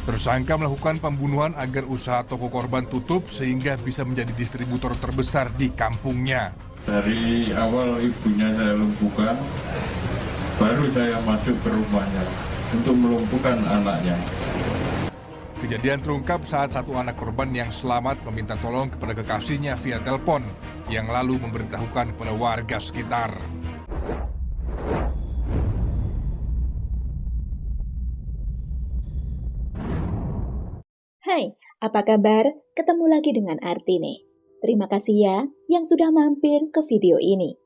Tersangka melakukan pembunuhan agar usaha toko korban tutup sehingga bisa menjadi distributor terbesar di kampungnya. Dari awal ibunya saya lumpuhkan, baru saya masuk ke rumahnya untuk melumpuhkan anaknya. Kejadian terungkap saat satu anak korban yang selamat meminta tolong kepada kekasihnya via telepon yang lalu memberitahukan kepada warga sekitar. Hai, apa kabar? Ketemu lagi dengan Arti nih. Terima kasih ya yang sudah mampir ke video ini.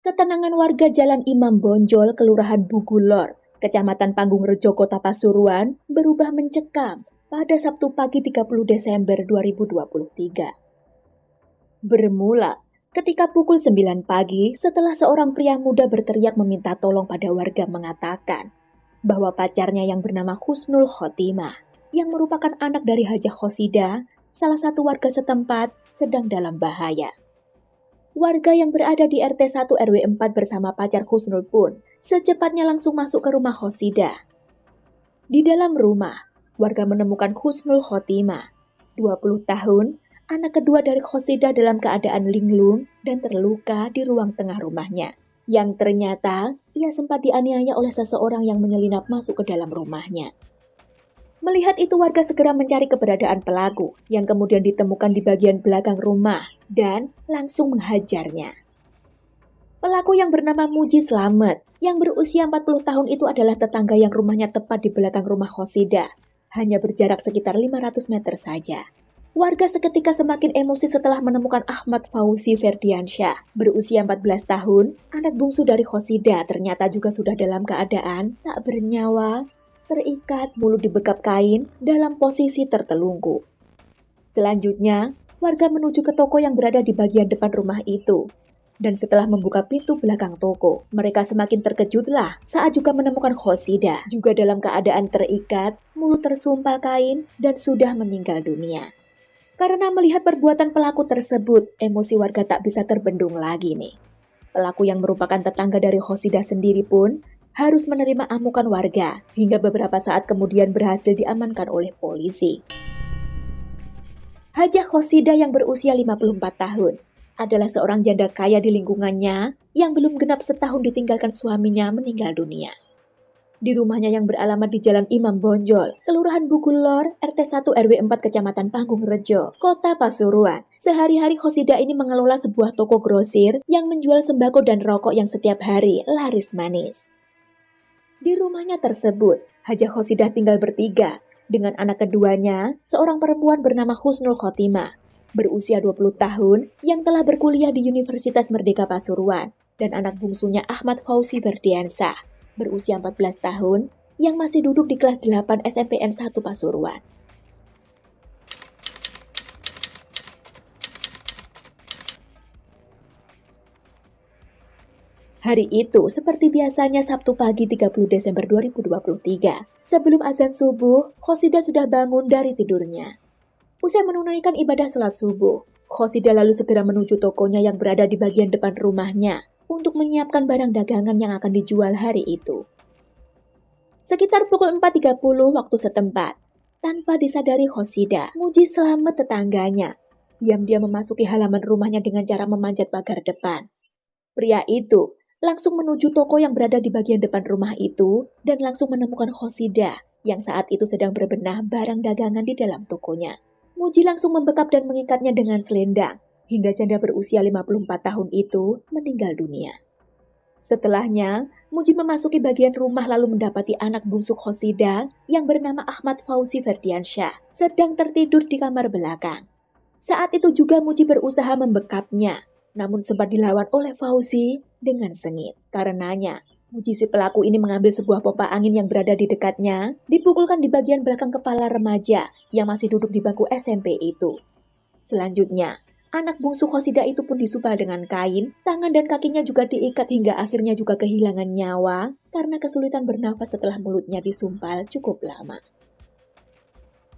Ketenangan warga Jalan Imam Bonjol, Kelurahan Bugulor, Kecamatan Panggung-Rejo, Kota Pasuruan, berubah mencekam pada Sabtu pagi 30 Desember 2023. Bermula ketika pukul 9 pagi setelah seorang pria muda berteriak meminta tolong pada warga mengatakan bahwa pacarnya yang bernama Husnul Khotimah, yang merupakan anak dari Hajah Khosida, salah satu warga setempat, sedang dalam bahaya. Warga yang berada di RT 1 RW 4 bersama pacar Husnul pun secepatnya langsung masuk ke rumah Khosida. Di dalam rumah, warga menemukan Husnul Khotimah, 20 tahun, anak kedua dari Khosida dalam keadaan linglung dan terluka di ruang tengah rumahnya, yang ternyata ia sempat dianiaya oleh seseorang yang menyelinap masuk ke dalam rumahnya. Melihat itu, warga segera mencari keberadaan pelaku yang kemudian ditemukan di bagian belakang rumah dan langsung menghajarnya. Pelaku yang bernama Muji Slamet yang berusia 40 tahun itu adalah tetangga yang rumahnya tepat di belakang rumah Khosida, hanya berjarak sekitar 500 meter saja. Warga seketika semakin emosi setelah menemukan Ahmad Fauzi Ferdiansyah, berusia 14 tahun, anak bungsu dari Khosida, ternyata juga sudah dalam keadaan tak bernyawa, terikat, mulut dibekap kain, dalam posisi tertelungkup. Selanjutnya, warga menuju ke toko yang berada di bagian depan rumah itu. Dan setelah membuka pintu belakang toko, mereka semakin terkejutlah saat juga menemukan Khosida, juga dalam keadaan terikat, mulut tersumpal kain, dan sudah meninggal dunia. Karena melihat perbuatan pelaku tersebut, emosi warga tak bisa terbendung lagi nih. Pelaku yang merupakan tetangga dari Khosida sendiri pun harus menerima amukan warga, hingga beberapa saat kemudian berhasil diamankan oleh polisi. Hajah Khosida yang berusia 54 tahun adalah seorang janda kaya di lingkungannya yang belum genap setahun ditinggalkan suaminya meninggal dunia. Di rumahnya yang beralamat di Jalan Imam Bonjol, Kelurahan Bugulor, RT 1 RW 4 Kecamatan Panggung-Rejo, Kota Pasuruan. Sehari-hari Khosida ini mengelola sebuah toko grosir yang menjual sembako dan rokok yang setiap hari laris manis. Di rumahnya tersebut, Hajah Khosida tinggal bertiga dengan anak keduanya, seorang perempuan bernama Husnul Khotimah, berusia 20 tahun yang telah berkuliah di Universitas Merdeka Pasuruan, dan anak bungsunya Ahmad Fauzi Ferdiansyah, berusia 14 tahun yang masih duduk di kelas 8 SMPN 1 Pasuruan. Hari itu, seperti biasanya Sabtu pagi 30 Desember 2023, sebelum azan subuh, Khosida sudah bangun dari tidurnya. Usai menunaikan ibadah sholat subuh, Khosida lalu segera menuju tokonya yang berada di bagian depan rumahnya untuk menyiapkan barang dagangan yang akan dijual hari itu. Sekitar pukul 4.30 waktu setempat, tanpa disadari Khosida, Muji Slamet tetangganya, diam-diam memasuki halaman rumahnya dengan cara memanjat pagar depan. Pria itu langsung menuju toko yang berada di bagian depan rumah itu dan langsung menemukan Khosida yang saat itu sedang berbenah barang dagangan di dalam tokonya. Muji langsung membekap dan mengikatnya dengan selendang hingga janda berusia 54 tahun itu meninggal dunia. Setelahnya, Muji memasuki bagian rumah lalu mendapati anak bungsu Khosida yang bernama Ahmad Fauzi Ferdiansyah sedang tertidur di kamar belakang. Saat itu juga Muji berusaha membekapnya, namun sempat dilawan oleh Fauzi dengan sengit. Karenanya, Muji si pelaku ini mengambil sebuah pompa angin yang berada di dekatnya, dipukulkan di bagian belakang kepala remaja yang masih duduk di bangku SMP itu. Selanjutnya, anak bungsu Khosida itu pun disumpal dengan kain, tangan dan kakinya juga diikat hingga akhirnya juga kehilangan nyawa karena kesulitan bernafas setelah mulutnya disumpal cukup lama.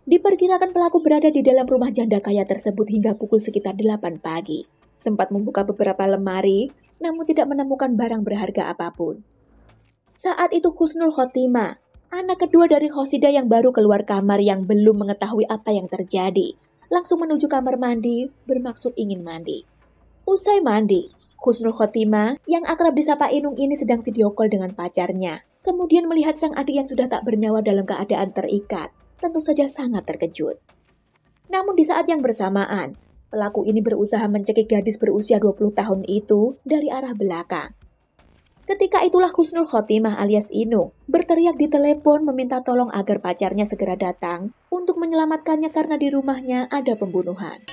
Diperkirakan pelaku berada di dalam rumah janda kaya tersebut hingga pukul sekitar 8 pagi. Sempat membuka beberapa lemari, namun tidak menemukan barang berharga apapun. Saat itu Husnul Khotimah Anak kedua dari Khosidah yang baru keluar kamar yang belum mengetahui apa yang terjadi, langsung menuju kamar mandi bermaksud ingin mandi. Usai mandi, Husnul Khotimah yang akrab disapa Inung ini sedang video call dengan pacarnya. Kemudian melihat sang adik yang sudah tak bernyawa dalam keadaan terikat, tentu saja sangat terkejut. Namun di saat yang bersamaan, pelaku ini berusaha mencekik gadis berusia 20 tahun itu dari arah belakang. Ketika itulah Husnul Khotimah alias Inung berteriak di telepon meminta tolong agar pacarnya segera datang untuk menyelamatkannya karena di rumahnya ada pembunuhan.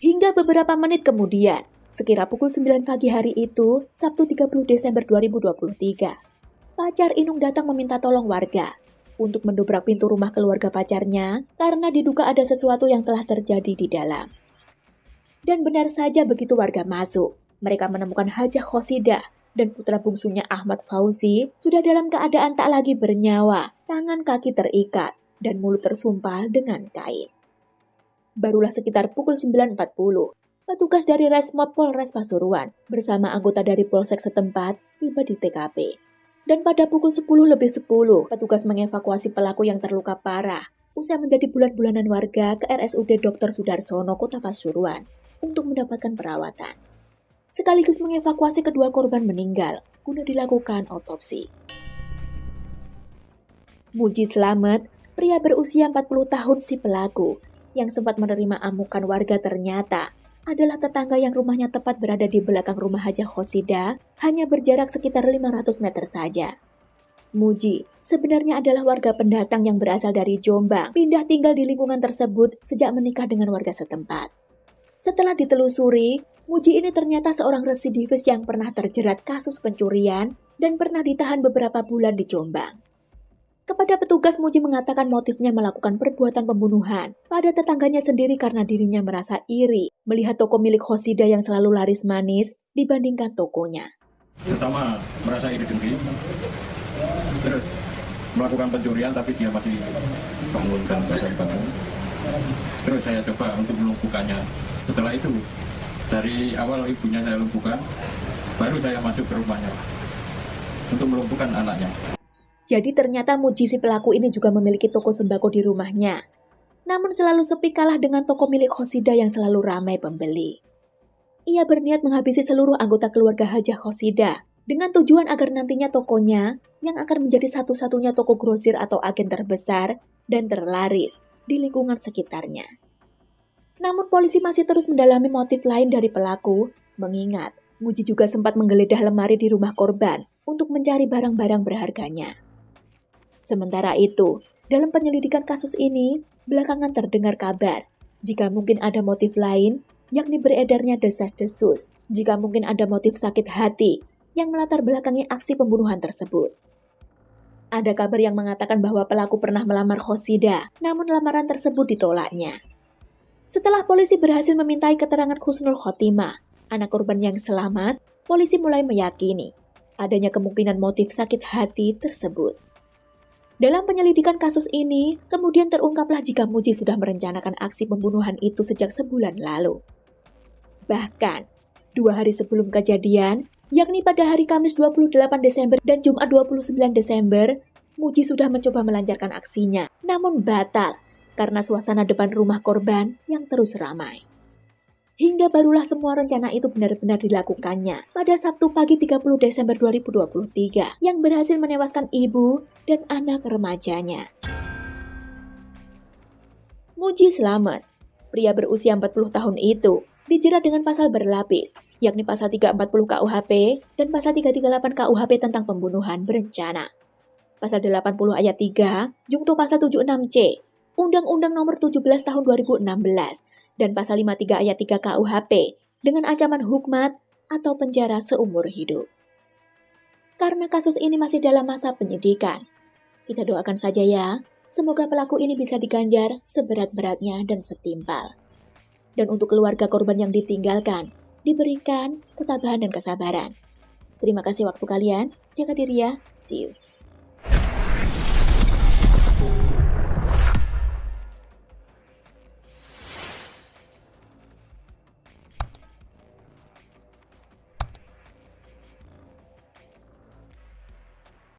Hingga beberapa menit kemudian, sekira pukul 9 pagi hari itu, Sabtu 30 Desember 2023, pacar Inung datang meminta tolong warga untuk mendobrak pintu rumah keluarga pacarnya karena diduga ada sesuatu yang telah terjadi di dalam. Dan benar saja begitu warga masuk, mereka menemukan Hajah Khosidah dan putra bungsunya Ahmad Fauzi sudah dalam keadaan tak lagi bernyawa, tangan kaki terikat, dan mulut tersumpal dengan kain. Barulah sekitar pukul 9.40, petugas dari Resmob Polres Pasuruan bersama anggota dari Polsek setempat tiba di TKP. Dan pada pukul 10:10, petugas mengevakuasi pelaku yang terluka parah usai menjadi bulan-bulanan warga ke RSUD Dr. Sudarsono, Kota Pasuruan untuk mendapatkan perawatan. Sekaligus mengevakuasi kedua korban meninggal guna dilakukan otopsi. Muji Slamet, pria berusia 40 tahun si pelaku, yang sempat menerima amukan warga ternyata adalah tetangga yang rumahnya tepat berada di belakang rumah Hajah Khosidah, hanya berjarak sekitar 500 meter saja. Muji sebenarnya adalah warga pendatang yang berasal dari Jombang, pindah tinggal di lingkungan tersebut sejak menikah dengan warga setempat. Setelah ditelusuri, Muji ini ternyata seorang residivis yang pernah terjerat kasus pencurian dan pernah ditahan beberapa bulan di Jombang. Kepada petugas, Muji mengatakan motifnya melakukan perbuatan pembunuhan pada tetangganya sendiri karena dirinya merasa iri melihat toko milik Khosidah yang selalu laris manis dibandingkan tokonya. Pertama, merasa iri dengki, terus melakukan pencurian tapi dia masih bangunkan bangun. Terus saya coba untuk melumpuhkannya. Setelah itu, dari awal ibunya saya lumpuhkan, baru saya masuk ke rumahnya untuk melumpuhkan anaknya. Jadi ternyata Muji si pelaku ini juga memiliki toko sembako di rumahnya. Namun selalu sepi kalah dengan toko milik Khosidah yang selalu ramai pembeli. Ia berniat menghabisi seluruh anggota keluarga Hajah Khosidah dengan tujuan agar nantinya tokonya yang akan menjadi satu-satunya toko grosir atau agen terbesar dan terlaris di lingkungan sekitarnya. Namun polisi masih terus mendalami motif lain dari pelaku, mengingat Muji juga sempat menggeledah lemari di rumah korban untuk mencari barang-barang berharganya. Sementara itu, dalam penyelidikan kasus ini, belakangan terdengar kabar jika mungkin ada motif lain, yakni beredarnya desas-desus, jika mungkin ada motif sakit hati yang melatar belakangi aksi pembunuhan tersebut. Ada kabar yang mengatakan bahwa pelaku pernah melamar Khosidah, namun lamaran tersebut ditolaknya. Setelah polisi berhasil memintai keterangan Husnul Khotimah, anak korban yang selamat, polisi mulai meyakini adanya kemungkinan motif sakit hati tersebut. Dalam penyelidikan kasus ini, kemudian terungkaplah jika Muji sudah merencanakan aksi pembunuhan itu sejak sebulan lalu. Bahkan, 2 hari sebelum kejadian, yakni pada hari Kamis 28 Desember dan Jumat 29 Desember, Muji sudah mencoba melancarkan aksinya, namun batal karena suasana depan rumah korban yang terus ramai. Hingga barulah semua rencana itu benar-benar dilakukannya pada Sabtu pagi 30 Desember 2023 yang berhasil menewaskan ibu dan anak remajanya. Muji Slamet, pria berusia 40 tahun itu, dijerat dengan pasal berlapis, yakni pasal 340 KUHP dan pasal 338 KUHP tentang pembunuhan berencana. Pasal 80 ayat 3, jungto pasal 76C, Undang-Undang Nomor 17 Tahun 2016 dan pasal 53 ayat 3 KUHP dengan ancaman hukmat atau penjara seumur hidup. Karena kasus ini masih dalam masa penyidikan, kita doakan saja ya, semoga pelaku ini bisa diganjar seberat-beratnya dan setimpal. Dan untuk keluarga korban yang ditinggalkan, diberikan ketabahan dan kesabaran. Terima kasih waktu kalian, jaga diri ya, see you.